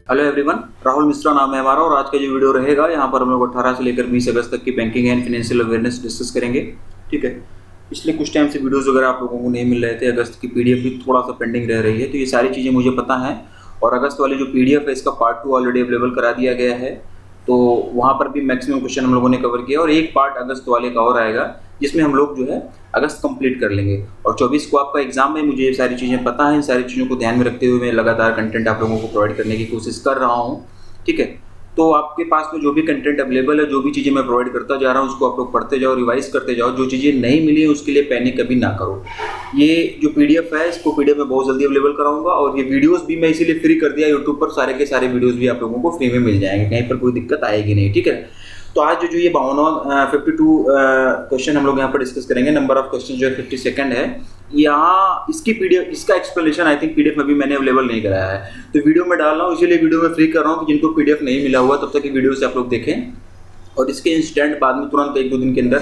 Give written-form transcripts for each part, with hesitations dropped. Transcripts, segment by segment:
Hello everyone, Rahul Mishra नाम है हमारा और आज का जो वीडियो रहेगा यहाँ पर हम लोग 18 से लेकर 20 अगस्त तक की banking and financial awareness discuss करेंगे। ठीक है, पिछले कुछ टाइम से वीडियोस वगैरह आप लोगों को नहीं मिल रहे थे, अगस्त की पीडीएफ भी थोड़ा सा पेंडिंग रह रही है, तो ये सारी चीज़ें मुझे पता है। और अगस्त वाली जो पीडीएफ है इसका पार्ट 2 ऑलरेडी अवेलेबल करा दिया गया है, तो वहाँ पर भी मैक्सिमम क्वेश्चन हम लोगों ने कवर किया और एक पार्ट अगस्त वाले का और आएगा जिसमें हम लोग जो है अगस्त कंप्लीट कर लेंगे। और 24 को आपका एग्जाम है, मुझे ये सारी चीज़ें पता है। इन सारी चीज़ों को ध्यान में रखते हुए मैं लगातार कंटेंट आप लोगों को प्रोवाइड करने की कोशिश कर रहा हूँ। ठीक है, तो आपके पास में जो भी कंटेंट अवेलेबल है, जो भी चीज़ें मैं प्रोवाइड करता जा रहा हूँ उसको आप लोग पढ़ते जाओ, रिवाइज करते जाओ। जो चीज़ें नहीं मिली है उसके लिए पैनिक कभी ना करो। ये जो पीडीएफ है इसको पीडीएफ में बहुत जल्दी अवेलेबल कराऊंगा और ये वीडियोस भी मैं इसीलिए फ्री कर दिया यूट्यूब पर, सारे के सारे वीडियोस भी आप लोगों को फ्री में मिल जाएंगे, कहीं पर कोई दिक्कत आएगी नहीं। ठीक है, तो आज जो ये 52 क्वेश्चन हम लोग यहाँ पर डिस्कस करेंगे। नंबर ऑफ क्वेश्चन जो है 52 है। यहाँ इसकी पीडीएफ, इसका एक्सप्लेनेशन आई थिंक पीडीएफ में भी मैंने अवेलेबल नहीं कराया है, तो वीडियो में डाल रहा हूँ, इसीलिए वीडियो में फ्री कर रहा हूँ कि जिनको पीडीएफ नहीं मिला हुआ तब तक ये वीडियो से आप लोग देखें और इसके इंस्टेंट बाद में तुरंत 1-2 दिन के अंदर,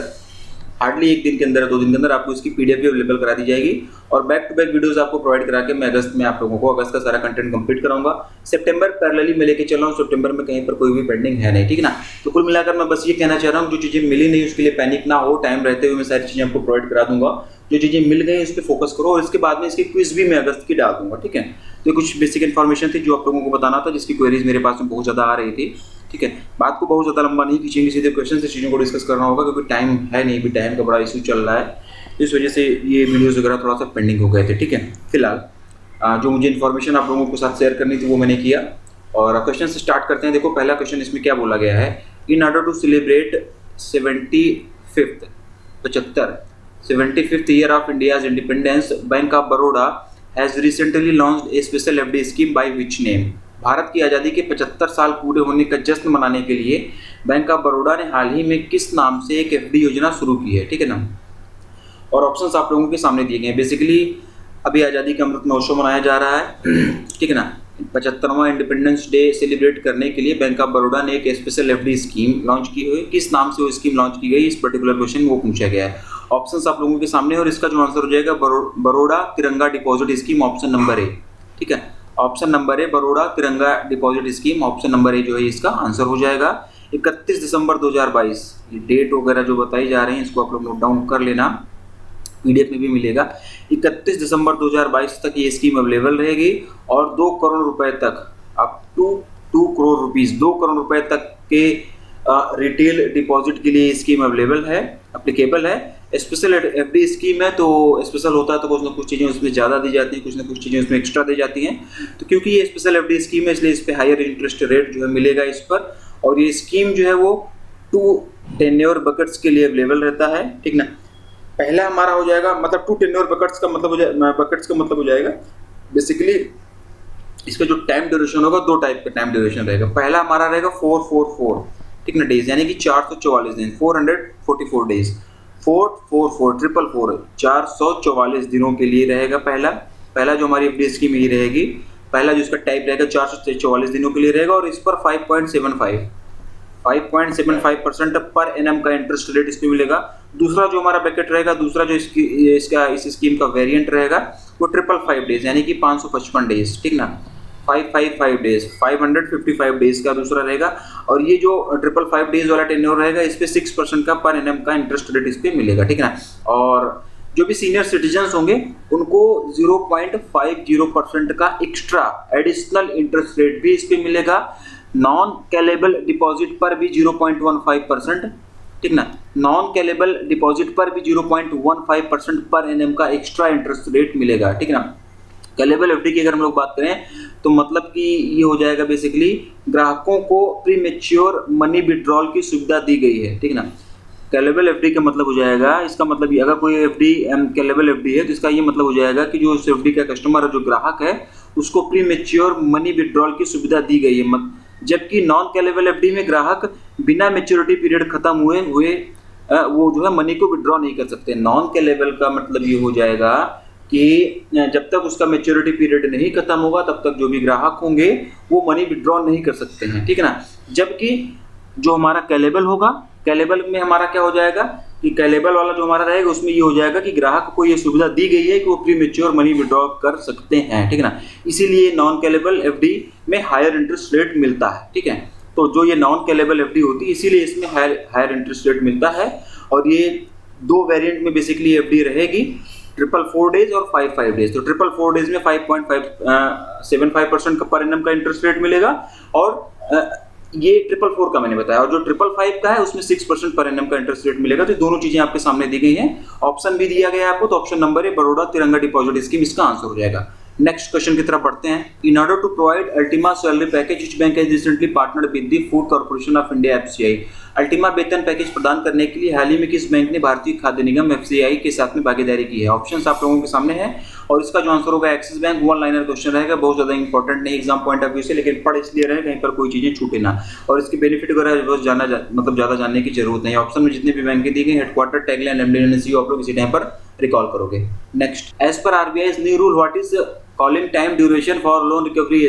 हार्डली 1 दिन के अंदर 2 दिन के अंदर आपको इसकी पीडीएफ भी अवेलेबल करा दी जाएगी। और बैक टू बैक वीडियोस आपको प्रोवाइड करा के मैं अगस्त में आप लोगों को अगस्त का सारा कंटेंट कंप्लीट कराऊंगा। सितंबर पैरेलली में लेके चल रहा हूँ, सितंबर में कहीं पर कोई भी पेंडिंग है नहीं। ठीक है ना, तो कुल मिलाकर मैं बस ये कहना चाह रहा हूँ, जो चीज़ें मिली नहीं उसके लिए पैनिक ना हो, टाइम रहते हुए मैं सारी चीज़ें आपको प्रोवाइड करा दूंगा। जो चीज़ें मिल गई उस पर फोकस करो और इसके बाद में इसकी क्विज भी मैं अगस्त की डाल दूंगा। ठीक है, तो कुछ बेसिक इन्फॉर्मेशन थी जो आप लोगों को बताना था, जिसकी क्वेरीज मेरे पास में बहुत ज़्यादा आ रही थी। ठीक है, बात को बहुत ज़्यादा लंबा नहीं खींचेंगे, सीधे क्वेश्चन से चीज़ों को डिस्कस करना होगा क्योंकि टाइम है नहीं, भी टाइम का बड़ा इशू चल रहा है, इस वजह से ये वीडियोस वगैरह थोड़ा सा पेंडिंग हो गए थे। ठीक है, फिलहाल जो मुझे इन्फॉर्मेशन आप लोगों के साथ शेयर करनी थी वो मैंने किया और क्वेश्चन से स्टार्ट करते हैं। देखो पहला क्वेश्चन इसमें क्या बोला गया है, in order to celebrate 75th year of India's independence, bank of Baroda has recently launched a special FD scheme by which name. भारत की आज़ादी के 75 साल पूरे होने का जश्न मनाने के लिए बैंक ऑफ बड़ौदा ने हाल ही में किस नाम से एक एफडी योजना शुरू की है। ठीक है ना, और ऑप्शंस आप लोगों के सामने दिए गए हैं। बेसिकली अभी आज़ादी का अमृत महोत्सव मनाया जा रहा है। ठीक है ना, 75वां इंडिपेंडेंस डे सेलिब्रेट करने के लिए बैंक ऑफ बड़ौदा ने एक स्पेशल एफडी स्कीम लॉन्च की हुई, किस नाम से वो स्कीम लॉन्च की गई, इस पर्टिकुलर क्वेश्चन वो पूछा गया है। ऑप्शंस आप लोगों के सामने और इसका जो आंसर हो जाएगा बड़ौदा तिरंगा डिपॉजिट स्कीम, ऑप्शन नंबर ए। ठीक है, ऑप्शन नंबर ए बड़ौदा तिरंगा डिपॉजिट स्कीम, ऑप्शन नंबर ए जो है इसका आंसर हो जाएगा। 31 दिसंबर 2022 ये डेट वगैरह जो बताई जा रही है इसको आप लोग नोट डाउन कर लेना, पीडीएफ में भी मिलेगा। 31 दिसंबर 2022 तक ये स्कीम अवेलेबल रहेगी और 2 करोड़ रुपए तक, up to 2 crore rupees, 2 crore रुपए तक के रिटेल डिपॉजिट के लिए स्कीम अवेलेबल है, अप्लीकेबल है। स्पेशल एफडी स्कीम है तो स्पेशल होता है तो कुछ ना कुछ चीज़ें उसमें ज़्यादा दी जाती हैं, कुछ ना कुछ चीज़ें उसमें एक्स्ट्रा दी जाती हैं। तो क्योंकि ये स्पेशल एफडी स्कीम है इसलिए इस पर हायर इंटरेस्ट रेट जो है मिलेगा इस पर, और ये स्कीम जो है वो 2 टेन्योर बकेट्स के लिए अवेलेबल रहता है। ठीक ना, पहला हमारा हो जाएगा, मतलब 2 टेन्योर बकेट्स का मतलब हो जाएगा बेसिकली इसका जो टाइम ड्यूरेशन होगा, 2 टाइप का टाइम ड्यूरेशन रहेगा। पहला हमारा रहेगा 444, ठीक ना, डेज, यानी कि 444 दिन, 444 डेज, 444 444 दिनों के लिए रहेगा। पहला जो हमारी एफडी स्कीम ये रहेगी, पहला जो इसका टाइप रहेगा 444 दिनों के लिए रहेगा और इस पर 5.75% पर एनएम का इंटरेस्ट रेट इसमें मिलेगा। दूसरा जो हमारा बैकेट रहेगा, दूसरा जो इस स्कीम का वेरिएंट रहेगा वो 555 डेज, यानी कि 555 डेज। ठीक ना, 555 डेज, 555 डेज का दूसरा रहेगा। और ये जो 555 डेज वाला टेन्योर रहेगा इस पे 6% का पर एनएम का इंटरेस्ट रेट इस पे मिलेगा। ठीक है ना, और जो भी सीनियर सिटीजन्स होंगे उनको 0.50% का एक्स्ट्रा एडिशनल इंटरेस्ट रेट भी इस पे मिलेगा। नॉन कैलेबल डिपॉजिट पर भी 0.15%, ठीक ना, नॉन कैलेबल डिपॉजिट पर भी 0.15% पर एनएम का एक्स्ट्रा इंटरेस्ट रेट मिलेगा। ठीक है ना, कैलेबल एफडी की अगर हम लोग बात करें तो मतलब कि ये हो जाएगा बेसिकली ग्राहकों को प्री मैच्योर मनी विड्रॉल की सुविधा दी गई है। ठीक है ना, कैलेबल एफडी का मतलब हो जाएगा, इसका मतलब ये, अगर कोई एफडी कैलेबल एफडी है तो इसका ये मतलब हो जाएगा कि जो उस एफडी का कस्टमर, जो ग्राहक है, उसको प्री मैच्योर मनी विड्रॉल की सुविधा दी गई है। जबकि नॉन कैलेबल एफडी में ग्राहक बिना मैच्योरिटी पीरियड खत्म हुए वो जो है मनी को विड्रॉ नहीं कर सकते। नॉन कैलेबल का मतलब ये हो जाएगा कि जब तक उसका मैच्योरिटी पीरियड नहीं खत्म होगा तब तक जो भी ग्राहक होंगे वो मनी विड्रॉ नहीं कर सकते हैं। ठीक है ना, जबकि जो हमारा कैलेबल होगा, कैलेबल में हमारा क्या हो जाएगा कि कैलेबल वाला जो हमारा रहेगा उसमें ये हो जाएगा कि ग्राहक को ये सुविधा दी गई है कि वो प्री मैच्योर मनी विड्रॉ कर सकते हैं, ठीक है ना। इसीलिए नॉन कैलेबल एफडी में हायर इंटरेस्ट रेट मिलता है, ठीक है। तो जो ये नॉन कैलेबल एफडी होती है इसीलिए इसमें हायर इंटरेस्ट रेट मिलता है। और ये 2 वेरिएंट में बेसिकली एफडी रहेगी, 444 डेज और 55 डेज। तो 444 डेज में 5.75% का पर एनम का इंटरेस्ट रेट मिलेगा, और ये 444 का मैंने बताया, और जो 555 का है उसमें 6% पर एनम का इंटरेस्ट रेट मिलेगा। तो दोनों चीजें आपके सामने दी गई हैं, ऑप्शन भी दिया गया है आपको। तो ऑप्शन नंबर है बड़ौदा तिरंगा डिपॉजिट स्कीम, इसका आंसर हो जाएगा। नेक्स्ट क्वेश्चन की तरफ बढ़ते हैं। In order to provide Ultima salary package which bank has recently partnered with the food corporation of India FCI. Ultima वेतन पैकेज प्रदान करने के लिए हाल ही में किस बैंक ने भारतीय खाद्य निगम एफसीआई के साथ में भागीदारी की है। ऑप्शंस आप लोगों के सामने है, और इसका जो आंसर होगा एक्सिस बैंक। 1 लाइनर क्वेश्चन रहेगा, बहुत ज्यादा इंपॉर्टेंट नहीं एग्जाम पॉइंट ऑफ व्यू से, लेकिन पढ़ इसलिए रहे कहीं पर कोई चीजें छूटे ना, और इसके बेनिफिट वगैरह बस मतलब ज्यादा जानने की जरूरत नहीं। ऑप्शन में जितने भी बैंक दी गई, हेडक्वार्टर, टैगलाइन, एमडी आप लोग इसी टाइम पर रिकॉल करोगे। Next, as per RBI new rule what is calling time duration for loan recovery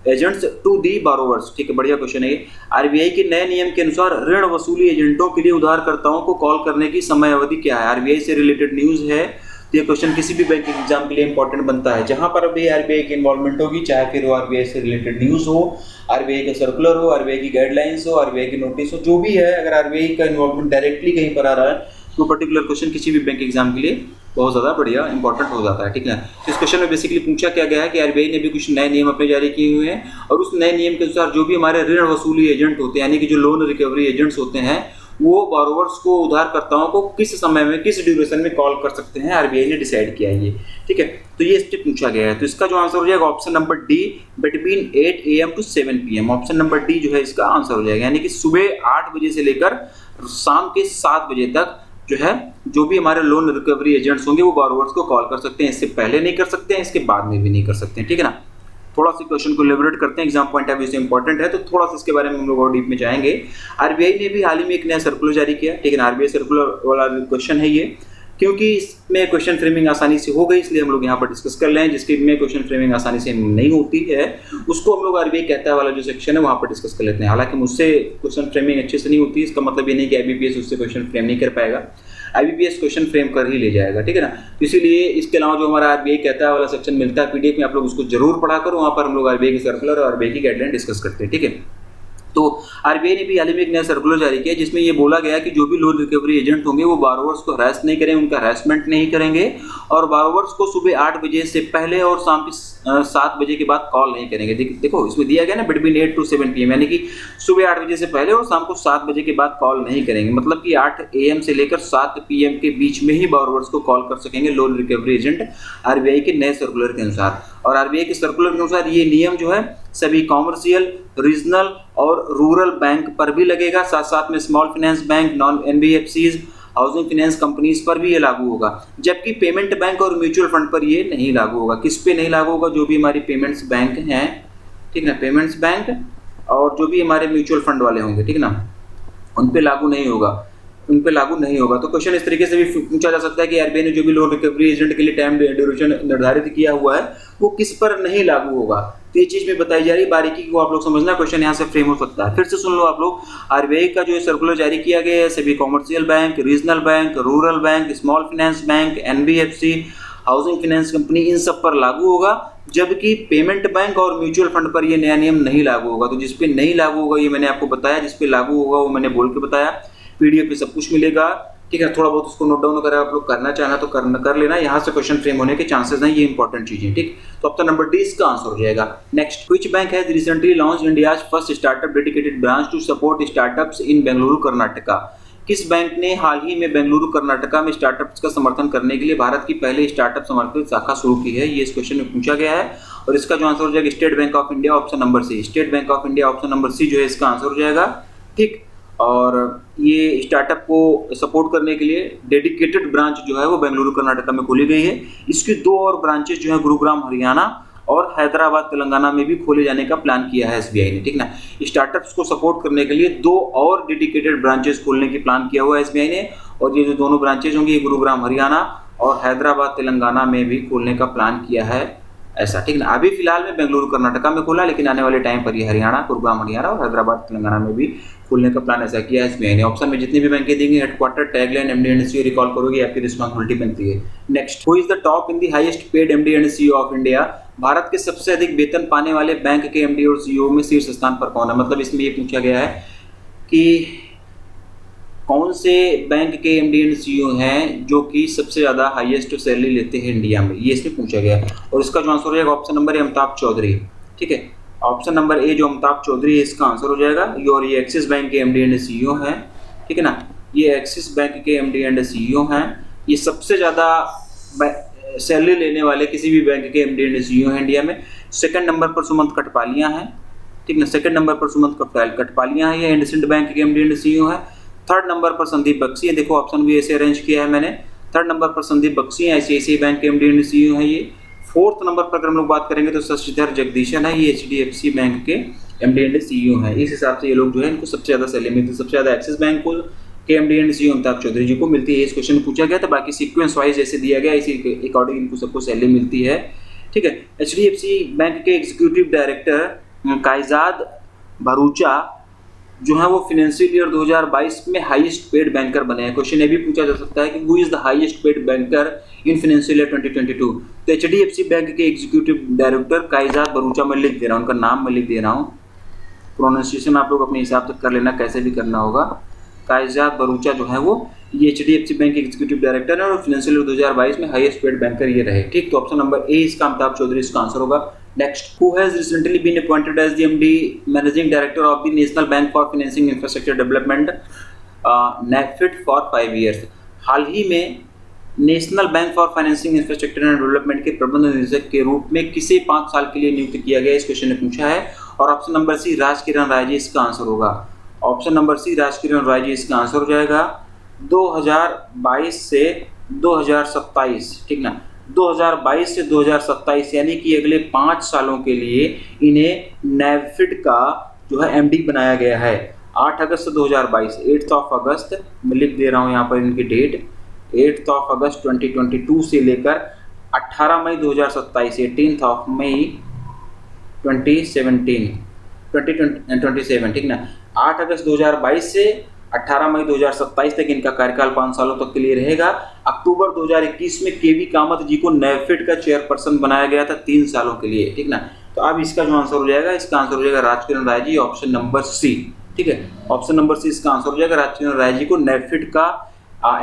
agents to the borrowers. ठीक है, बढ़िया क्वेश्चन है ये। आरबीआई के नए नियम के अनुसार ऋण वसूली एजेंटों के लिए उधारकर्ताओं को कॉल करने की समय अवधि क्या है। आरबीआई से रिलेटेड न्यूज है, तो ये क्वेश्चन किसी भी बैंक एग्जाम के लिए इंपॉर्टेंट बनता है। जहां पर अभी आरबीआई की इन्वॉल्वमेंट होगी, चाहे फिर वो आरबीआई से रिलेटेड न्यूज हो, आरबीआई का सर्कुलर हो, आरबीआई की गाइडलाइंस हो, आरबीआई की नोटिस हो, जो भी है, अगर आरबीआई का इन्वॉल्वमेंट डायरेक्टली कहीं पर आ रहा है तो पर्टिकुलर क्वेश्चन किसी भी बैंक एग्जाम के लिए बहुत ज़्यादा बढ़िया इंपॉर्टेंट हो जाता है। ठीक है, तो इस क्वेश्चन में बेसिकली पूछा क्या गया है कि आरबीआई ने भी कुछ नए नियम अपने जारी किए हुए हैं, और उस नए नियम के अनुसार जो भी हमारे ऋण वसूली एजेंट होते हैं, यानी कि जो लोन रिकवरी एजेंट्स होते हैं, वो बोरोवर्स को, उधारकर्ताओं को किस समय में, किस ड्यूरेशन में कॉल कर सकते हैं, आरबीआई ने डिसाइड किया है ये। ठीक है, तो ये स्टेप पूछा गया है। तो इसका जो आंसर हो जाएगा option number D, between 8 AM to 7 PM। Option number D जो है इसका आंसर हो जाएगा, यानी कि सुबह 8 बजे से लेकर शाम के 7 बजे तक जो है, जो भी हमारे लोन रिकवरी एजेंट्स होंगे वो बोरोवर्स को कॉल कर सकते हैं। इससे पहले नहीं कर सकते हैं, इसके बाद में भी नहीं कर सकते हैं। ठीक है ना, थोड़ा सा क्वेश्चन को इलैबोरेट करते हैं, एग्जाम पॉइंट ऑफ व्यू से इंपॉर्टेंट है, तो थोड़ा सा इसके बारे में हम लोग और डीप में जाएंगे। आरबीआई ने भी हाल ही में एक नया सर्कुलर जारी किया। ठीक है ना, आरबीआई सर्कुलर वाला क्वेश्चन है ये, क्योंकि इसमें क्वेश्चन फ्रेमिंग आसानी से हो गई, इसलिए हम लोग यहाँ पर डिस्कस कर लें। जिसके में क्वेश्चन फ्रेमिंग आसानी से नहीं होती है, उसको हम लोग आरबीआई कहता है वाला जो सेक्शन है वहाँ पर डिस्कस कर लेते हैं। हालांकि मुझसे क्वेश्चन फ्रेमिंग अच्छे से नहीं होती, इसका मतलब ये नहीं कि आईबीपीएस उससे क्वेश्चन फ्रेम नहीं कर पाएगा, आईबीपीएस क्वेश्चन फ्रेम कर ही ले जाएगा। ठीक है ना, तो इसीलिए इसके अलावा जो हमारा आरबीआई कहता है वाला सेक्शन मिलता है पीडीएफ में, आप लोग उसको जरूर पढ़ा करो। वहाँ पर हम लोग आरबीआई की सर्कुलर और आरबीआई की गाइडलाइन डिस्कस करते हैं। ठीक है, तो आरबीआई ने भी हाल ही में एक नया सर्कुलर जारी किया, जिसमें ये बोला गया कि जो भी लोन रिकवरी एजेंट होंगे वो बोरोवर्स को हरास नहीं करेंगे, उनका हरासमेंट नहीं करेंगे, और बोरोवर्स को सुबह 8 बजे से पहले और शाम के 7 बजे के बाद कॉल नहीं करेंगे। देखो इसमें दिया गया ना, बिटवीन 8 to 7 PM, यानी कि सुबह 8 बजे से पहले और शाम को 7 बजे के बाद कॉल नहीं करेंगे। मतलब कि 8 AM से लेकर 7 PM के बीच में ही बोरोवर्स को कॉल कर सकेंगे लोन रिकवरी एजेंट, आरबीआई के नए सर्कुलर के अनुसार। और आरबीआई के सर्कुलर के अनुसार ये नियम जो है सभी कॉमर्शियल, रीजनल और रूरल बैंक पर भी लगेगा, साथ साथ में small finance bank, non NBFCs, housing finance companies पर भी ये लागू होगा। जबकि पेमेंट बैंक और म्यूचुअल फंड पर ये नहीं लागू होगा। किस पे नहीं लागू होगा? जो भी हमारी पेमेंट्स बैंक हैं, ठीक ना, पेमेंट्स बैंक और जो भी हमारे म्यूचुअल फंड वाले होंगे, ठीक ना, उन पे लागू नहीं होगा, उन पे लागू नहीं होगा। तो क्वेश्चन इस तरीके से भी पूछा जा सकता है कि आरबीआई ने जो भी लोन रिकवरी एजेंट के लिए टाइम ड्यूरेशन निर्धारित किया हुआ है वो किस पर नहीं लागू होगा। तो ये चीज भी बताई जा रही है, बारीकी को आप लोग समझना, क्वेश्चन यहाँ से फ्रेम हो सकता है। फिर से सुन लो आप लोग, आरबीआई का जो सर्कुलर जारी किया गया है सभी commercial bank, regional bank, rural bank, small finance bank, NBFC, housing finance company, इन सब पर लागू होगा। जबकि पेमेंट बैंक और म्यूचुअल फंड पर ये नया नियम नहीं लागू होगा। तो जिसपे नहीं लागू होगा ये मैंने आपको बताया, जिसपे लागू होगा वो मैंने बोल के बताया। पीडीएफ पे सब कुछ मिलेगा, ठीक है। थोड़ा बहुत उसको नोट डाउन अगर आप लोग करना चाहना तो कर लेना, यहाँ से क्वेश्चन फ्रेम होने के चांसेस हैं, ये इंपॉर्टेंट चीजें, ठीक। तो अब तो नंबर डी इसका आंसर हो जाएगा। Next, which bank has recently launched India's first startup dedicated branch to support startups in Bengaluru Karnataka. किस बैंक ने हाल ही में बेंगलुरु कर्नाटका में स्टार्टअप्स का समर्थन करने के लिए भारत की पहले स्टार्टअप समर्पित शाखा शुरू की है? ये इस क्वेश्चन में पूछा गया है, और इसका जो आंसर हो जाएगा State Bank of India, option number C. State Bank of India option number C जो है इसका आंसर हो जाएगा, ठीक। और ये स्टार्टअप को सपोर्ट करने के लिए डेडिकेटेड ब्रांच जो है वो बेंगलुरु कर्नाटका में खोली गई है। इसकी 2 और ब्रांचेस जो है गुरुग्राम हरियाणा और हैदराबाद तेलंगाना में भी खोले जाने का प्लान किया है एसबीआई ने, ठीक ना। स्टार्टअप्स को सपोर्ट करने के लिए 2 और डेडिकेटेड ब्रांचेस खोलने की प्लान किया हुआ है एसबीआई ने, और ये जो दोनों ब्रांचेस होंगी गुरुग्राम हरियाणा और हैदराबाद तेलंगाना में भी खोलने का प्लान किया है ऐसा, ठीक ना। अभी फिलहाल में बेंगलुरु कर्नाटका में खुला, लेकिन आने वाले टाइम पर ये हरियाणा, गुरुग्राम हरियाणा और हैदराबाद तेलंगाना में भी खुलने का प्लान ऐसा किया है एसबीआई ने। ऑप्शन में जितनी भी बैंकें देंगी, headquarter, tagline, MD and CEO recall करोगे, आपकी रिस्पांसिबिलिटी बनती है। Next, who is the top in the highest paid MD and CEO of India? Bharat के सबसे अधिक वेतन पाने वाले बैंक के एमडी और सीईओ में शीर्ष स्थान पर कौन है? मतलब इसमें ये पूछा गया है कि कौन से बैंक के एमडी एंड सीईओ हैं जो कि सबसे ज़्यादा हाईएस्ट सैलरी लेते हैं इंडिया में, ये इसमें पूछा गया है। और इसका जो आंसर हो जाएगा option number A, Amitabh Chaudhary. ठीक है, ऑप्शन नंबर ए जो अमिताभ चौधरी है इसका आंसर हो जाएगा। और ये एक्सिस बैंक के एमडी एंड सीईओ हैं, ठीक है ना। ये एक्सिस बैंक के एमडी एंड सीईओ हैं। ये सबसे ज़्यादा सैलरी लेने वाले किसी भी बैंक के एमडी एंड सीईओ हैं इंडिया में। सेकंड नंबर पर सुमंत कठपालिया हैं, ठीक ना। सेकंड नंबर पर सुमंत कठपालिया है, ये इंडसइंड बैंक के एमडी एंड सीईओ है। थर्ड नंबर पर संदीप बख्शी है, देखो ऑप्शन भी ऐसे अरेंज किया है मैंने। थर्ड नंबर पर संदीप बख्शी है, आईसीआईसीआई बैंक के एमडी एंड सीईओ है ये। फोर्थ नंबर पर अगर हम लोग बात करेंगे तो शशिधर जगदीशन है, ये एचडीएफसी बैंक के एमडी एंड सीईओ है। इस हिसाब से ये लोग जो है इनको सबसे ज़्यादा सैलरी मिलती है। सबसे ज़्यादा एक्सिस बैंक को के MD and CEO Amitabh Chaudhary ji को मिलती है। इस क्वेश्चन में पूछा गया था, बाकी सीक्वेंस वाइज जैसे दिया गया इसी के अकॉर्डिंग इनको सबको सैलरी मिलती है, ठीक है। एचडीएफसी बैंक के एग्जीक्यूटिव डायरेक्टर कायजाद भरूचा जो है वो फाइनेंशियल ईयर 2022 में हाईएस्ट पेड बैंकर बने हैं। क्वेश्चन ये भी पूछा जा सकता है कि who is the highest paid banker in financial year 2022? तो एचडीएफसी बैंक के एग्जीक्यूटिव डायरेक्टर कायजाद भरूचा मैं लिख दे रहा हूँ, उनका नाम मैं लिख दे रहा हूँ। प्रोनाउंसिएशन आप लोग अपने हिसाब से कर लेना, कैसे भी करना होगा। कायजाद भरूचा जो है वो ये एचडीएफसी बैंक के एग्जीक्यूटिव डायरेक्टर है और फाइनेंशियल ईयर 2022 में हाईएस्ट पेड बैंकर ये रहे, ठीक। तो ऑप्शन नंबर ए इसका अमिताभ चौधरी इसका आंसर होगा। Next, who has recently been appointed as the MD Managing Director of the National Bank for Financing Infrastructure Development, NAFID for 5 years? हाल ही में national bank for financing infrastructure and development के प्रबंध निदेशक के रूप में किसे 5 साल के लिए नियुक्त किया गया, इस क्वेश्चन ने पूछा है। और ऑप्शन नंबर सी राजकिरण राय जी इसका आंसर होगा। ऑप्शन नंबर सी राजकिरण राय जी इसका आंसर हो जाएगा। 2022 से 2027, ठीक ना। 2022 से 2027 यानी कि अगले 5 सालों के लिए इन्हें नैफिड का जो है एमडी बनाया गया है। 8 अगस्त 2022, 8th ऑफ अगस्त मैं लिख दे रहा हूँ यहाँ पर इनकी डेट, 8th ऑफ अगस्त 2022 से लेकर 18 मई 2027, 18th ऑफ मई 2027, ठीक ना। 8 अगस्त 2022 से 18 मई 2027 तक इनका कार्यकाल 5 सालों तक के लिए रहेगा। अक्टूबर 2021 में केवी कामत जी को नैफिड का चेयरपर्सन बनाया गया था 3 सालों के लिए, ठीक ना। तो अब इसका जो आंसर हो जाएगा, इसका आंसर हो जाएगा राजकिरण राय जी, ऑप्शन नंबर सी, ठीक है। ऑप्शन नंबर सी इसका आंसर हो जाएगा। राजकिरण राय जी को नैफिड का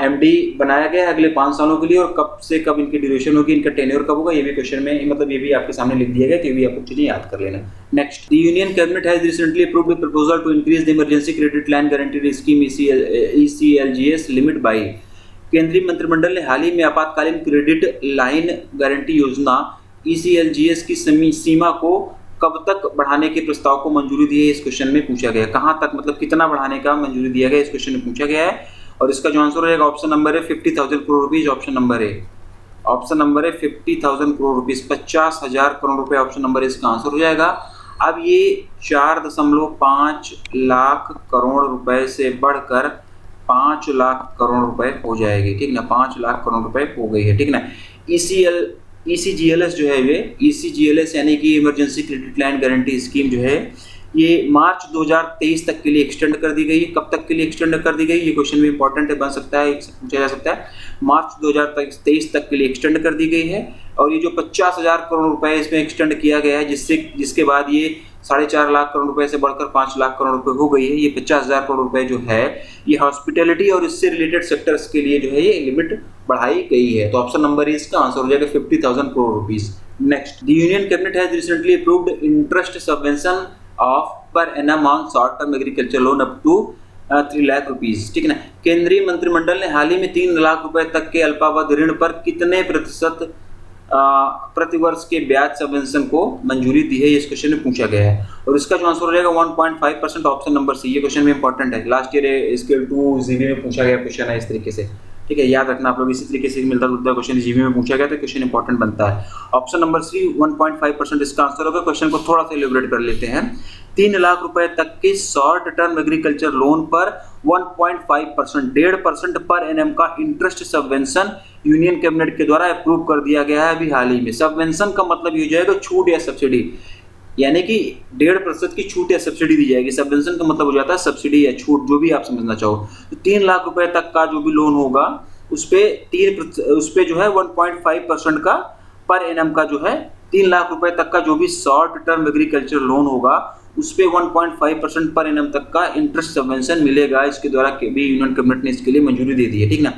एमडी बनाया गया है अगले 5 सालों के लिए। और कब से कब इनकी ड्यूरेशन होगी, इनका टेन्योर कब होगा, ये भी क्वेश्चन में मतलब ये भी आपके सामने लिख दिया गया, तो ये भी आपको चीजें याद कर लेना। Next, the union cabinet has recently approved the proposal to increase the emergency credit line guarantee scheme ECLGS limit by. केंद्रीय मंत्रिमंडल ने हाल ही में आपातकालीन क्रेडिट लाइन गारंटी योजना ECLGS की सीमा को कब तक बढ़ाने के प्रस्ताव को मंजूरी दी है, इस क्वेश्चन में पूछा गया। कहां तक मतलब कितना बढ़ाने का मंजूरी दिया गया, इस क्वेश्चन में पूछा गया है। और इसका जो आंसर रहेगा ऑप्शन नंबर है 50,000 करोड़ रुपीज, ऑप्शन नंबर है 50,000 करोड़ रुपीज, 50,000 करोड़ रुपए, ऑप्शन नंबर इसका आंसर हो जाएगा। अब ये 4.5 लाख करोड़ रुपए से बढ़कर 5 लाख करोड़ रुपए हो जाएगी, ठीक ना। 5 लाख करोड़ रुपए हो गई है, ठीक ना। ECGLS जो है ये ECGLS यानी कि emergency credit line guarantee scheme जो है ये मार्च 2023 तक के लिए एक्सटेंड कर दी गई है। कब तक के लिए एक्सटेंड कर दी गई, ये क्वेश्चन भी इंपॉर्टेंट है, बन सकता है, पूछा जा सकता है। मार्च 2023 तक के लिए एक्सटेंड कर दी गई है। और ये जो 50,000 करोड़ रुपए इसमें एक्सटेंड किया गया है, जिसके बाद ये 4.5 लाख करोड़ रुपए से बढ़कर 5 लाख करोड़ रुपए हो गई है। ये 50,000 करोड़ रुपए जो है ये हॉस्पिटैलिटी और इससे रिलेटेड सेक्टर्स के लिए जो है ये लिमिट बढ़ाई गई है। तो ऑप्शन नंबर इसका आंसर हो जाएगा 50,000 crore rupees. Next, the union cabinet has recently approved interest subvention of per annum on short term agriculture loan up to 3 lakh rupees, ठीक है ना। केंद्रीय मंत्रिमंडल ने हाल ही में 3 लाख रुपए तक के अल्पावधि ऋण पर कितने प्रतिशत प्रतिवर्ष के ब्याज सबवेंशन को मंजूरी दी है, इस क्वेश्चन में पूछा गया है। और इसका जो आंसर हो जाएगा 1.5%, ऑप्शन नंबर सी, ये क्वेश्चन में इंपॉर्टेंट है। लास्ट ईयर स्केल 2 जीबी में पूछा गया क्वेश्चन है इस तरीके से, ठीक है। याद रखना आप लोग, इसी तरीके से मिलता जुलता क्वेश्चन जीबी में पूछा गया तो क्वेश्चन इंपॉर्टेंट बनता है। ऑप्शन नंबर सी 1.5% इसका आंसर होगा। क्वेश्चन को थोड़ा सा एलिब्रेट कर लेते हैं। 3 लाख रुपए तक के शॉर्ट टर्म एग्रीकल्चर लोन पर 1.5% 1.5% पर एनएम का इंटरेस्ट सबवेंशन यूनियन कैबिनेट के द्वारा अप्रूव कर दिया गया है अभी हाल ही में। सबवेंशन का मतलब ये हो जाएगा छूट या सब्सिडी, यानी कि 1.5% की छूट या सब्सिडी दी जाएगी। सबवेंशन का मतलब हो जाता है सब्सिडी या छूट, जो भी आप समझना चाहो। तो 3 लाख रुपए तक का जो भी लोन होगा उस पे जो है 1.5% का पर एनम का जो है 3 लाख रुपए तक का जो भी शॉर्ट टर्म एग्रीकल्चर लोन होगा उस पे 1.5% पर एनम तक का इंटरेस्ट सबवेंशन मिलेगा। इसके द्वारा भी यूनियन कैबिनेट ने इसके लिए मंजूरी दे दी है, ठीक ना।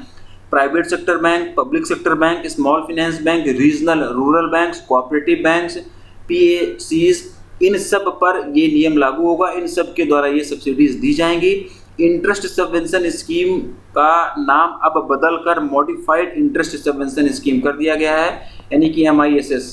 Private sector bank, public sector bank, small finance bank, regional rural banks, cooperative banks, PACS, इन सब पर ये नियम लागू होगा। इन सब के द्वारा ये सब्सिडीज दी जाएंगी। इंटरेस्ट सबवेंशन स्कीम का नाम अब बदलकर मॉडिफाइड इंटरेस्ट सबवेंशन स्कीम कर दिया गया है, यानी कि MISS,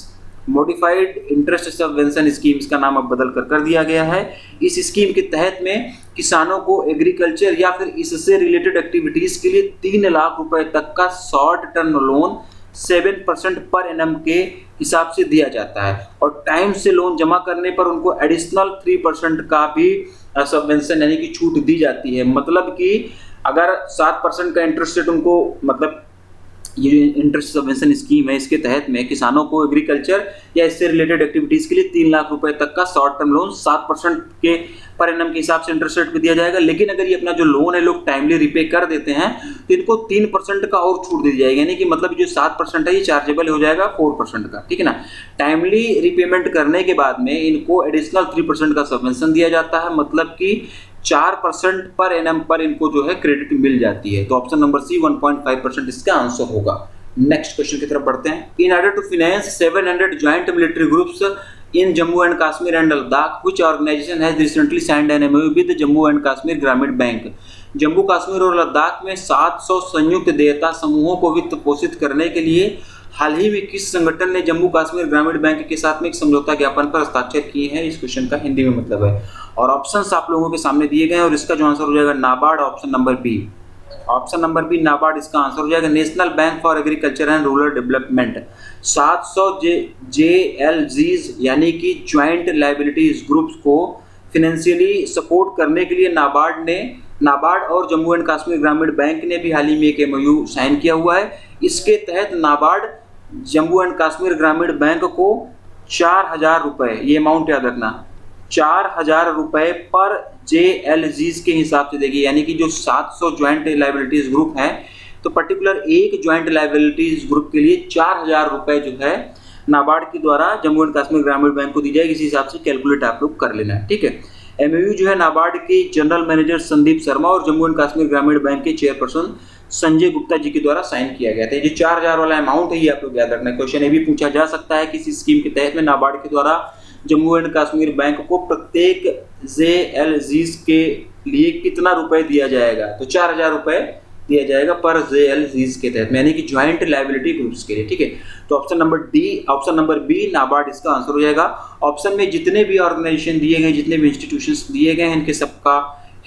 modified interest subvention schemes का नाम अब बदल कर दिया गया है। इस स्कीम के तहत में किसानों को एग्रीकल्चर या फिर इससे रिलेटेड एक्टिविटीज के लिए 3 लाख रुपए तक का short term loan 7% per annum के हिसाब से दिया जाता है, और टाइम से लोन जमा करने पर उनको एडिशनल 3% का भी सबवेंशन यानी कि छूट दी जाती है। मतलब कि अगर 7% का इंटरेस्ट रेट उनको, मतलब ये जो इंटरेस्ट सबवेंशन स्कीम है इसके तहत में किसानों को एग्रीकल्चर या इससे रिलेटेड एक्टिविटीज के लिए 3 लाख रुपए तक का शॉर्ट टर्म लोन 7% के पर एनम के हिसाब से इंटरेस्ट रेट पे दिया जाएगा। लेकिन अगर ये अपना जो लोन है लोग टाइमली रिपे कर देते हैं तो इनको 3% का और छूट दी जाएगी, यानी कि मतलब जो 7% है ये चार्जेबल हो जाएगा 4% का, ठीक है ना। टाइमली रिपेमेंट करने के बाद में इनको एडिशनल 3% का सबवेंशन दिया जाता है, मतलब कि 4% पर एनम पर इनको जो है क्रेडिट मिल जाती है। तो ऑप्शन नंबर सी 1.5% इसका आंसर होगा। नेक्स्ट क्वेश्चन की तरफ बढ़ते हैं। In order to finance 700 joint military groups in Jammu and Kashmir and Ladakh, which organisation has recently signed an MOU with Jammu and Kashmir Gramin bank. Jammu Kashmir और लद्दाख में 700 संयुक्त देयता समूहों को वित्त पोषित करने के लिए हाल ही में किस संगठन ने जम्मू कश्मीर ग्रामीण बैंक के साथ में एक समझौता ज्ञापन पर हस्ताक्षर किए हैं? इस क्वेश्चन का हिंदी में मतलब है, और ऑप्शंस आप लोगों के सामने दिए गए हैं, और इसका जो आंसर हो जाएगा NABARD, option number B. Option number B NABARD इसका आंसर हो जाएगा। National bank for agriculture and rural development 700 JLGs यानी कि ज्वाइंट लायबिलिटीज ग्रुप्स को फाइनेंशियली सपोर्ट करने के लिए नाबार्ड और जम्मू एंड कश्मीर ग्रामीण बैंक ने भी हाल ही में एक MOU साइन किया हुआ है। इसके तहत नाबार्ड जम्मू एंड कश्मीर ग्रामीण बैंक को 4,000 रुपए, ये अमाउंट याद रखना, 4,000 रुपए पर JLGs के हिसाब से देगी, यानी कि जो 700 ज्वाइंट लायबिलिटीज ग्रुप हैं तो पर्टिकुलर एक ज्वाइंट लायबिलिटीज ग्रुप के लिए 4,000 रुपए जो है नाबार्ड के द्वारा जम्मू एंड कश्मीर ग्रामीण बैंक को दी जाएगी। इस हिसाब से कैलकुलेट आप लोग कर लेना है, ठीक है। MOU जो है नाबार्ड के जनरल मैनेजर संदीप शर्मा और जम्मू एंड कश्मीर ग्रामीण बैंक के चेयरपर्सन संजय गुप्ता जी के द्वारा साइन किया गया था। ये जो 4,000 वाला अमाउंट है ये आप लोग याद रखना है। क्वेश्चन ये भी पूछा जा सकता है कि इस स्कीम के तहत में नाबार्ड के द्वारा जम्मू एंड कश्मीर बैंक को प्रत्येक JLGs के लिए कितना रुपए दिया जाएगा? तो 4,000 रुपए दिया जाएगा पर JLGs के तहत में, यानी कि ज्वाइंट लायबिलिटी ग्रुप्स के लिए, ठीक है। तो ऑप्शन नंबर बी नाबार्ड इसका आंसर हो जाएगा। ऑप्शन में जितने भी ऑर्गेनाइजेशन दिए गए, जितने भी इंस्टीट्यूशंस दिए गए हैं, इनके सबका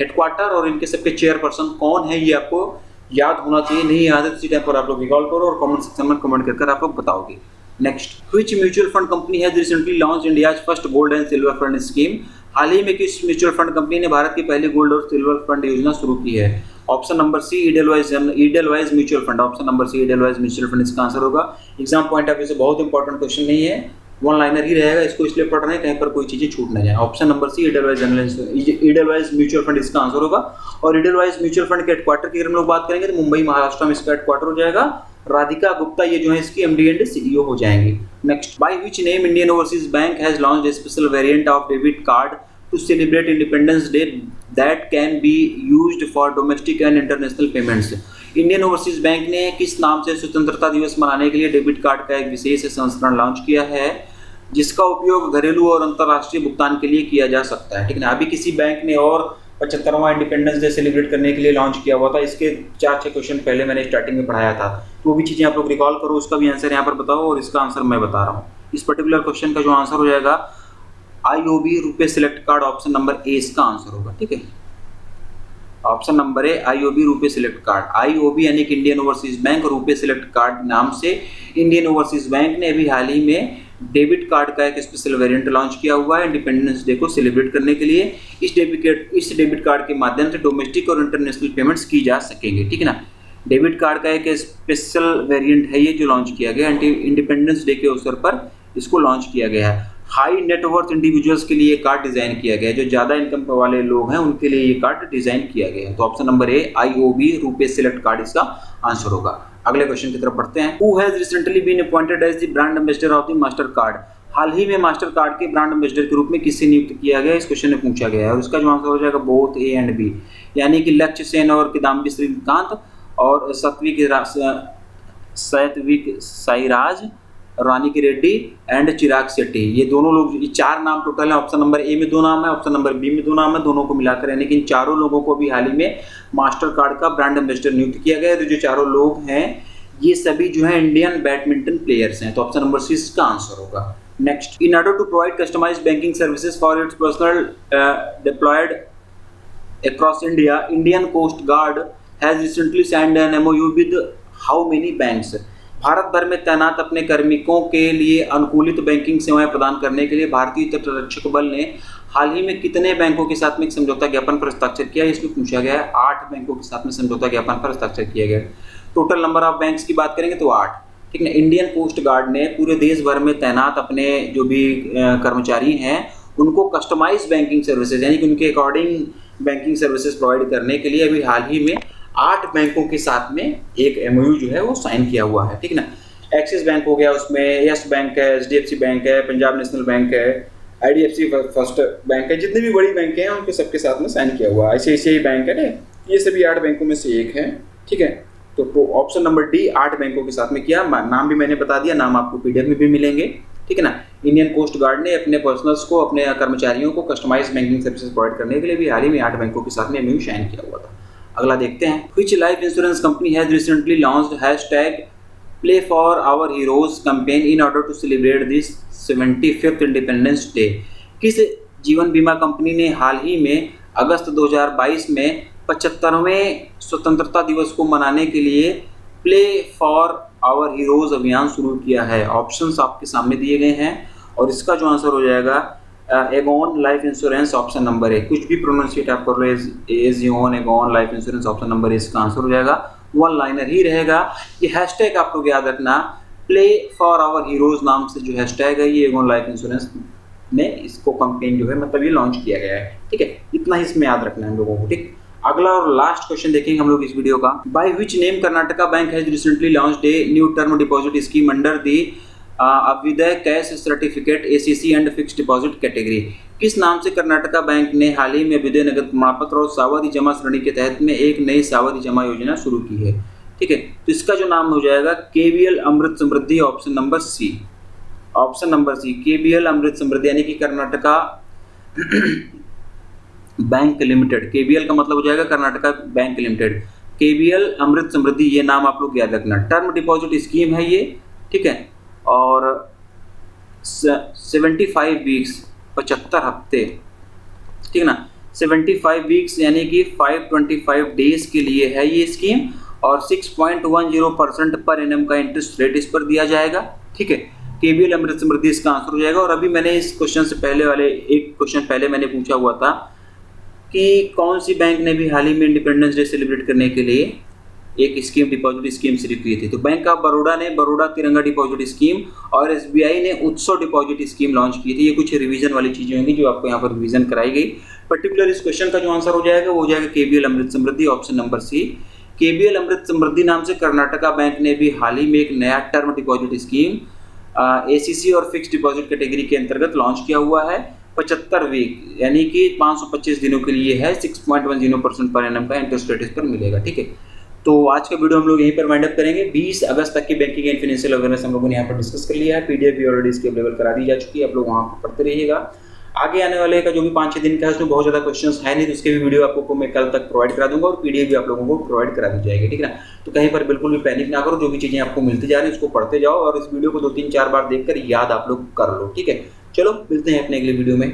हेडक्वार्टर और इनके सबके चेयरपर्सन कौन है ये आपको याद होना चाहिए। नहीं याद है तो इसी टाइम पर आप लोग रिकॉल करो और कमेंट सेक्शन में कमेंट कर आप लोग बताओगे। Next, which mutual fund company has recently launched India's first gold and silver fund scheme. हाल ही में किस म्यूचुअल फंड कंपनी ने भारत की पहली गोल्ड और सिल्वर फंड योजना शुरू की है? Option number C Edelweiss mutual fund, option number C Edelweiss mutual fund इसका आंसर होगा। एग्जाम पॉइंट ऑफ व्यू से बहुत इंपॉर्टेंट क्वेश्चन नहीं है, वन लाइनर ही रहेगा, इसको इसलिए पढ़ रहे हैं कहीं पर कोई चीजें छूट ना जाए। Option number C Edelweiss mutual fund इसका आंसर होगा। और ईडेलवाइज म्यूचुअल फंड के हेडक्वार्टर की अगर हम लोग बात करेंगे तो मुंबई महाराष्ट्र में इसका हेडक्वार्टर हो जाएगा। राधिका गुप्ता ये जो है इसकी MD एंड CEO हो जाएंगी। Next, by which name Indian overseas bank has launched a special variant of debit card to celebrate independence day that can be used for domestic and international payments. Indian overseas bank ने किस नाम से स्वतंत्रता दिवस मनाने के लिए debit card का एक विशेष संस्करण लॉन्च किया है जिसका उपयोग घरेलू और अंतर्राष्ट्रीय भुगतान के लिए किया जा सकता है? ठीक है ना। अभी किसी बैंक ने और 75वां इंडिपेंडेंस डे सेलिब्रेट करने के लिए लॉन्च किया हुआ था। इसके 4-6 क्वेश्चन पहले मैंने स्टार्टिंग में पढ़ाया था, तो वो भी चीज़ें आप लोग रिकॉल करो, उसका भी आंसर यहाँ पर बताओ और इसका आंसर मैं बता रहा हूँ। इस पर्टिकुलर क्वेश्चन का जो आंसर हो जाएगा IOB RuPay select card, option number A इसका आंसर होगा। ठीक है, option number A IOB RuPay select card. IOB यानी कि Indian overseas bank, RuPay select card नाम से इंडियन ओवरसीज बैंक ने अभी हाल ही में डेबिट कार्ड का एक स्पेशल वेरिएंट लॉन्च किया हुआ है इंडिपेंडेंस डे को सेलिब्रेट करने के लिए। इस डेबिट कार्ड के माध्यम से डोमेस्टिक और इंटरनेशनल पेमेंट्स की जा सकेंगे, ठीक है ना। डेबिट कार्ड का एक स्पेशल वेरिएंट है ये जो लॉन्च किया गया इंडिपेंडेंस डे के अवसर पर इसको लॉन्च किया गया है। हाई नेटवर्थ इंडिविजुअल्स के लिए ये कार्ड डिजाइन किया गया है, जो ज्यादा इनकम वाले लोग हैं उनके लिए ये कार्ड डिजाइन किया गया है। तो option number A IOB RuPay select card इसका आंसर होगा। अगले क्वेश्चन की तरफ बढ़ते हैं। Who has recently been appointed as the brand ambassador of the Mastercard. हाल ही में मास्टर कार्ड के ब्रांड एम्बेसडर के रूप में किससे नियुक्त किया गया, इस क्वेश्चन में पूछा गया है। और इसका जो आंसर हो जाएगा बोथ ए एंड बी, यानी कि लक्ष्य सेन और किदाम्बी श्रीकांत और सात्विक साईराज, रानी की रेड्डी एंड चिराग शेट्टी, ये दोनों लोग, ये 4 नाम टोटल है। ऑप्शन नंबर ए में 2 नाम है, ऑप्शन नंबर बी में 2 नाम है, दोनों को मिलाकर, यानी कि इन चारों लोगों को भी हाल ही में मास्टर कार्ड का ब्रांड एम्बेसडर नियुक्त किया गया है। तो जो चारों लोग हैं ये सभी जो है इंडियन बैडमिंटन प्लेयर्स हैं। तो ऑप्शन नंबर सी इसका आंसर होगा। Next, in order to provide customised banking services for its personal deployed across India, Indian coast guard has recently signed an MOU with how many banks. भारत भर में तैनात अपने कार्मिकों के लिए अनुकूलित बैंकिंग सेवाएं प्रदान करने के लिए भारतीय तटरक्षक बल ने हाल ही में कितने बैंकों के साथ में एक समझौता ज्ञापन पर हस्ताक्षर किया, इसमें पूछा गया है। 8 बैंकों के साथ में समझौता ज्ञापन पर हस्ताक्षर किया गया। टोटल नंबर ऑफ बैंक्स की बात करेंगे तो 8, ठीक है। इंडियन कोस्ट गार्ड ने पूरे देश भर में तैनात अपने जो भी कर्मचारी हैं उनको कस्टमाइज बैंकिंग सर्विसेज, यानी कि उनके अकॉर्डिंग बैंकिंग सर्विसेज प्रोवाइड करने के लिए अभी हाल ही में 8 बैंकों के साथ में एक एमओयू जो है वो साइन किया हुआ है, ठीक है ना। एक्सिस बैंक हो गया, उसमें यस बैंक है, एचडीएफसी बैंक है, पंजाब नेशनल बैंक है, आईडीएफसी फर्स्ट बैंक है, जितने भी बड़ी बैंक हैं उनके सबके साथ में साइन किया हुआ है। आईसीआईसीआई बैंक है ना, ये सभी 8 बैंकों में से एक है, ठीक है। तो ऑप्शन नंबर डी 8 बैंकों के साथ में किया। नाम भी मैंने बता दिया, नाम आपको पीडीएफ में भी मिलेंगे, ठीक है ना। इंडियन कोस्ट गार्ड ने अपने पर्सनल्स को, अपने कर्मचारियों को कस्टमाइज बैंकिंग सर्विसेज प्रोवाइड करने के लिए भी हाल ही में 8 बैंकों के साथ में एमओयू साइन किया हुआ था। अगला देखते हैं। Which life insurance company has recently launched hashtag Play for Our Heroes campaign in order to celebrate this 75th Independence Day? किस जीवन बीमा कंपनी ने हाल ही में अगस्त 2022 में 75वें स्वतंत्रता दिवस को मनाने के लिए प्ले फॉर आवर हीरोज अभियान शुरू किया है? ऑप्शंस आपके सामने दिए गए हैं और इसका जो आंसर हो जाएगा Aegon life insurance, option number A. कुछ भी प्रोनाउंसिएट आप कर लो, Aegon, Aegon life insurance, option number A इसका आंसर हो जाएगा। 1 लाइनर ही रहेगा। ये हैशटैग आप लोग याद रखना, प्ले फॉर आवर हीरोज नाम से जो हैशटैग है ये एगोन लाइफ इंश्योरेंस ने इसको कंपेन जो है मतलब ये लॉन्च किया गया है, ठीक है। इतना ही इसमें याद रखना है हम लोगों को, ठीक। अगला और लास्ट क्वेश्चन देखेंगे हम लोग इस वीडियो का। By which name Karnataka bank has recently launched a new term deposit scheme under the Abhyudaya cash certificate ACC and fixed deposit category. किस नाम से कर्नाटका बैंक ने हाल ही में अभ्युदय नगद प्रमाण पत्र और सावधि जमा श्रेणी के तहत में एक नई सावधि जमा योजना शुरू की है, ठीक है। तो इसका जो नाम हो जाएगा KVL Amrit Samriddhi, option number C. Option number C KVL Amrit Samriddhi, यानी कि कर्नाटका बैंक लिमिटेड। केवीएल का मतलब हो जाएगा Karnataka bank limited. KVL Amrit समृद्धि, ये नाम आप लोग याद रखना। टर्म डिपॉजिट स्कीम है ये, ठीक है। और 75 वीक्स 75 हफ्ते, ठीक है ना। 75 वीक्स यानी कि 525 डेज के लिए है ये स्कीम और 6.10% पर एनएम का इंटरेस्ट रेट इस पर दिया जाएगा, ठीक है। केवीएल अमृत समृद्धि इसका आंसर हो जाएगा। और अभी मैंने इस क्वेश्चन से पहले वाले एक क्वेश्चन पहले मैंने पूछा हुआ था कि कौन सी बैंक ने भी हाल ही में इंडिपेंडेंस डे सेलिब्रेट करने के लिए एक स्कीम डिपॉजिट स्कीम शुरू की थी। तो बैंक ऑफ बड़ौदा ने बड़ौदा तिरंगा डिपॉजिट स्कीम और एसबीआई ने उत्सव डिपॉजिट स्कीम लॉन्च की थी। ये कुछ रिवीजन वाली चीजें होंगी जो आपको यहाँ पर रिवीजन कराई गई। पर्टिकुलर इस क्वेश्चन का जो आंसर हो जाएगा वो हो जाएगा KVL Amrit Samriddhi, option number C. KVL Amrit समृद्धि नाम से कर्नाटका बैंक ने भी हाल ही में एक नया टर्म डिपॉजिट स्कीम एसीसी और फिक्स्ड डिपॉजिट कैटेगरी के अंतर्गत लॉन्च किया हुआ है। 75 वीक यानी कि 525 दिनों के लिए है। 6.10% पर एनएम का इंटरेस्ट रेट इस पर मिलेगा, ठीक है। तो आज का वीडियो हम लोग यहीं पर वाइंड अप करेंगे। 20 अगस्त तक की बैंकिंग एंड फाइनेंशियल अवेयरनेस हम लोगों ने यहाँ पर डिस्कस कर लिया है। पीडीएफ भी ऑलरेडी इसकी अवेलेबल करा दी जा चुकी है, आप लोग वहाँ पर पढ़ते रहिएगा। आगे आने वाले का जो भी 5-6 दिन का है उसमें बहुत ज़्यादा क्वेश्चंस है नहीं, तो उसके भी वीडियो आपको मैं कल तक प्रोवाइड करा दूंगा और पीडीएफ भी आप लोगों को प्रोवाइड करा दी जाएगी, ठीक है ना। तो कहीं पर बिल्कुल भी पैनिक ना करो, जो भी चीज़ें आपको मिलती जा रही है उसको पढ़ते जाओ और इस वीडियो को 2-3-4 बार देखकर याद आप लोग कर लो, ठीक है। चलो मिलते हैं अपने अगले वीडियो में।